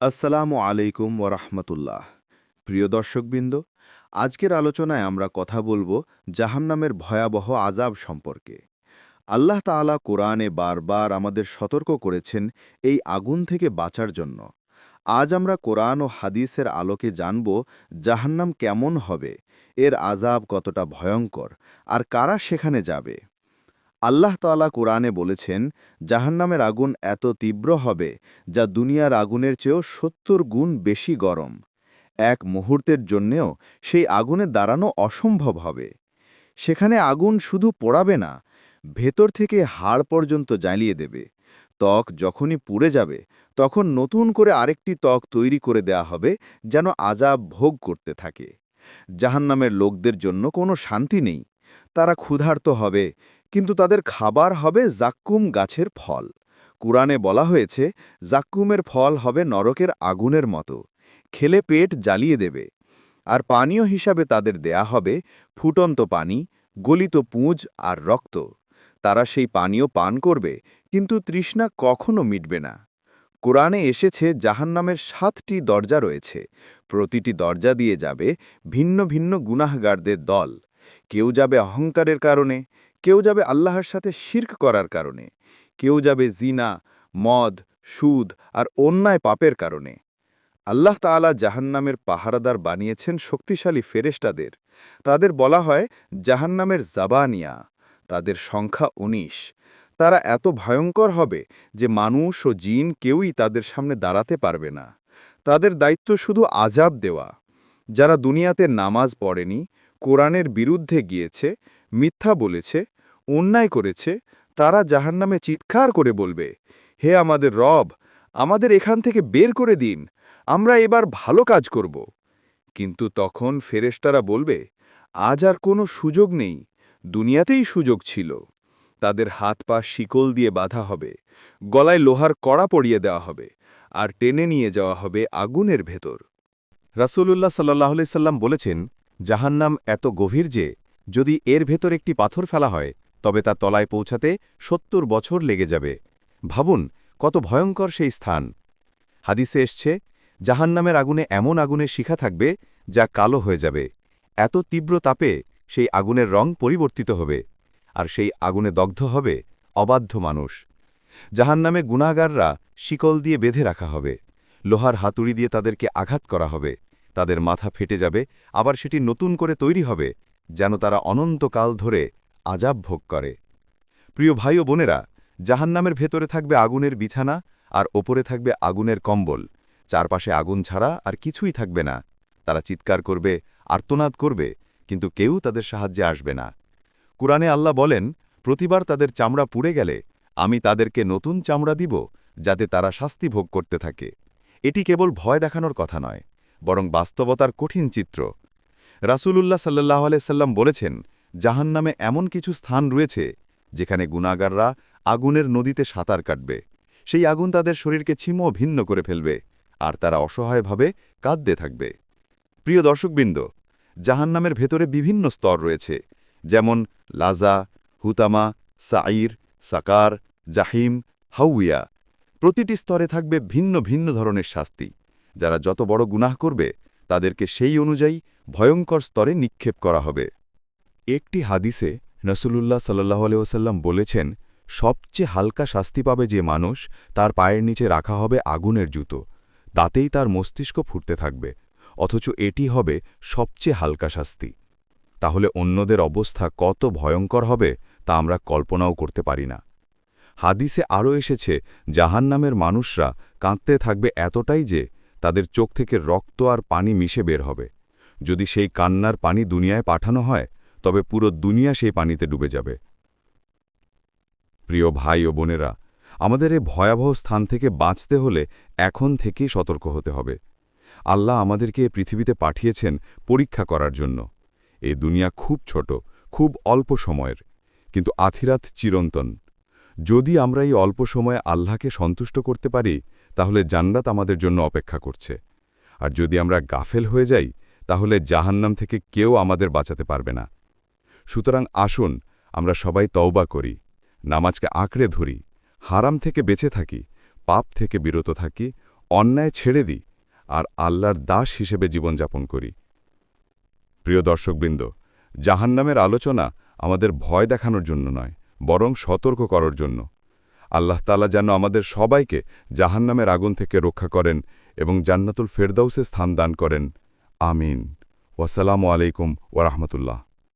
আসসালামু আলাইকুম ওরহমতুল্লাহ। প্রিয় দর্শকবৃন্দ, আজকের আলোচনায় আমরা কথা বলবো জাহান্নামের ভয়াবহ আযাব সম্পর্কে। আল্লাহ তাআলা কোরআনে বারবার আমাদের সতর্ক করেছেন এই আগুন থেকে বাঁচার জন্য। আজ আমরা কোরআন ও হাদিসের আলোকে জানব জাহান্নাম কেমন হবে, এর আযাব কতটা ভয়ঙ্কর, আর কারা সেখানে যাবে। আল্লাহ তাআলা কোরআনে বলেছেন, জাহান্নামের আগুন এত তীব্র হবে যা দুনিয়ার আগুনের চেয়েও ৭০ গুণ বেশি গরম। এক মুহূর্তের জন্যেও সেই আগুনে দাঁড়ানো অসম্ভব হবে। সেখানে আগুন শুধু পোড়াবে না, ভেতর থেকে হাড় পর্যন্ত জ্বালিয়ে দেবে। ত্বক যখনই পুড়ে যাবে, তখন নতুন করে আরেকটি ত্বক তৈরি করে দেয়া হবে, যেন আযাব ভোগ করতে থাকে। জাহান্নামের লোকদের জন্য কোনো শান্তি নেই। তারা ক্ষুধার্ত হবে, কিন্তু তাদের খাবার হবে জাক্কুম গাছের ফল। কুরআনে বলা হয়েছে, জাক্কুমের ফল হবে নরকের আগুনের মতো, খেলে পেট জ্বালিয়ে দেবে। আর পানীয় হিসাবে তাদের দেয়া হবে ফুটন্ত পানি, গলিত পুঁজ আর রক্ত। তারা সেই পানীয় পান করবে, কিন্তু তৃষ্ণা কখনো মিটবে না। কোরআনে এসেছে জাহান্নামের ৭টি দরজা রয়েছে। প্রতিটি দরজা দিয়ে যাবে ভিন্ন ভিন্ন গুনাহগারদের দল। কেউ যাবে অহংকারের কারণে, কেউ যাবে আল্লাহর সাথে শিরক করার কারণে, কেউ যাবে জিনা, মদ, সুদ আর অন্যায় পাপের কারণে। আল্লাহ তাআলা জাহান্নামের পাহারাদার বানিয়েছেন শক্তিশালী ফেরেশতাদের। তাদের বলা হয় জাহান্নামের জাবানিয়া। তাদের সংখ্যা ১৯। তারা এত ভয়ঙ্কর হবে যে মানুষ ও জিন কেউই তাদের সামনে দাঁড়াতে পারবে না। তাদের দায়িত্ব শুধু আযাব দেওয়া। যারা দুনিয়াতে নামাজ পড়েনি, কোরআনের বিরুদ্ধে গিয়েছে, মিথ্যা বলেছে, অন্যায় করেছে, তারা জাহান্নামে চিৎকার করে বলবে, হে আমাদের রব, আমাদের এখান থেকে বের করে দিন, আমরা এবার ভালো কাজ করব। কিন্তু তখন ফেরেশতারা বলবে, আজ আর কোনো সুযোগ নেই, দুনিয়াতেই সুযোগ ছিল। তাদের হাত পা শিকল দিয়ে বাঁধা হবে, গলায় লোহার কড়া পরিয়ে দেওয়া হবে, আর টেনে নিয়ে যাওয়া হবে আগুনের ভেতর। রাসূলুল্লাহ সাল্লাল্লাহু আলাইহি সাল্লাম বলেছেন, জাহান্নাম এত গভীর যে যদি এর ভেতর একটি পাথর ফেলা হয় তবে তা তলায় পৌঁছাতে ৭০ বছর লেগে যাবে। ভাবুন কত ভয়ঙ্কর সেই স্থান। হাদিসে এসছে, জাহান্নামের আগুনে এমন আগুনের শিখা থাকবে যা কালো হয়ে যাবে। এত তীব্র তাপে সেই আগুনের রং পরিবর্তিত হবে, আর সেই আগুনে দগ্ধ হবে অবাধ্য মানুষ। জাহান্নামে গুনাহগাররা শিকল দিয়ে বেঁধে রাখা হবে, লোহার হাতুড়ি দিয়ে তাদেরকে আঘাত করা হবে, তাদের মাথা ফেটে যাবে, আবার সেটি নতুন করে তৈরি হবে, যেন তারা অনন্তকাল ধরে আযাব ভোগ করে। প্রিয় ভাই ও বোনেরা, জাহান্নামের ভেতরে থাকবে আগুনের বিছানা, আর ওপরে থাকবে আগুনের কম্বল। চারপাশে আগুন ছাড়া আর কিছুই থাকবে না। তারা চিৎকার করবে, আর্তনাদ করবে, কিন্তু কেউ তাদের সাহায্যে আসবে না। কুরআনে আল্লাহ বলেন, প্রতিবার তাদের চামড়া পুড়ে গেলে আমি তাদেরকে নতুন চামড়া দিব, যাতে তারা শাস্তি ভোগ করতে থাকে। এটি কেবল ভয় দেখানোর কথা নয়, বরং বাস্তবতার কঠিন চিত্র। রাসূলুল্লাহ সাল্লাল্লাহু আলাইহি সাল্লাম বলেছেন, জাহান্নামে এমন কিছু স্থান রয়েছে যেখানে গুনাহগাররা আগুনের নদীতে সাঁতার কাটবে। সেই আগুন তাদের শরীরকে ছিন্ন ভিন্ন করে ফেলবে, আর তারা অসহায়ভাবে কাঁদতে থাকবে। প্রিয় দর্শকবৃন্দ, জাহান্নামের ভেতরে বিভিন্ন স্তর রয়েছে, যেমন লাজা, হুতামা, সাঈর, সাকার, জাহিম, হাউইয়া। প্রতিটি স্তরে থাকবে ভিন্ন ভিন্ন ধরনের শাস্তি। যারা যত বড় গুনাহ করবে তাদেরকে সেই অনুযায়ী ভয়ঙ্কর স্তরে নিক্ষেপ করা হবে। একটি হাদিসে রাসূলুল্লাহ সাল্লাল্লাহু আলাইহি ওয়াসাল্লাম বলেছেন, সবচেয়ে হালকা শাস্তি পাবে যে মানুষ, তার পায়ের নিচে রাখা হবে আগুনের জুতো, তাতেই তার মস্তিষ্ক ফুটতে থাকবে, অথচ এটি হবে সবচেয়ে হালকা শাস্তি। তাহলে অন্যদের অবস্থা কত ভয়ঙ্কর হবে তা আমরা কল্পনাও করতে পারি না। হাদিসে আরও এসেছে, জাহান্নামের মানুষরা কাঁদতে থাকবে এতটাই যে তাদের চোখ থেকে রক্ত আর পানি মিশে বের হবে। যদি সেই কান্নার পানি দুনিয়ায় পাঠানো হয়, তবে পুরো দুনিয়া সেই পানিতে ডুবে যাবে। প্রিয় ভাই ও বোনেরা, আমাদের এই ভয়াবহ স্থান থেকে বাঁচতে হলে এখন থেকেই সতর্ক হতে হবে। আল্লাহ আমাদেরকে এই পৃথিবীতে পাঠিয়েছেন পরীক্ষা করার জন্য। এই দুনিয়া খুব ছোট, খুব অল্প সময়ের, কিন্তু আখিরাত চিরন্তন। যদি আমরা এই অল্প সময়ে আল্লাহকে সন্তুষ্ট করতে পারি, তাহলে জান্নাত আমাদের জন্য অপেক্ষা করছে। আর যদি আমরা গাফেল হয়ে যাই, তাহলে জাহান্নাম থেকে কেউ আমাদের বাঁচাতে পারবে না। সুতরাং আসুন আমরা সবাই তওবা করি, নামাজকে আঁকড়ে ধরি, হারাম থেকে বেঁচে থাকি, পাপ থেকে বিরত থাকি, অন্যায় ছেড়ে দিই আর আল্লাহর দাস হিসেবে জীবনযাপন করি। প্রিয় দর্শকবৃন্দ, জাহান্নামের আলোচনা আমাদের ভয় দেখানোর জন্য নয়, বরং সতর্ক করার জন্য। আল্লাহ তাআলা যেন আমাদের সবাইকে জাহান্নামের আগুন থেকে রক্ষা করেন এবং জান্নাতুল ফেরদাউসে স্থান দান করেন। আমিন। ওয়াসসালামু আলাইকুম ওয়া রাহমাতুল্লাহ।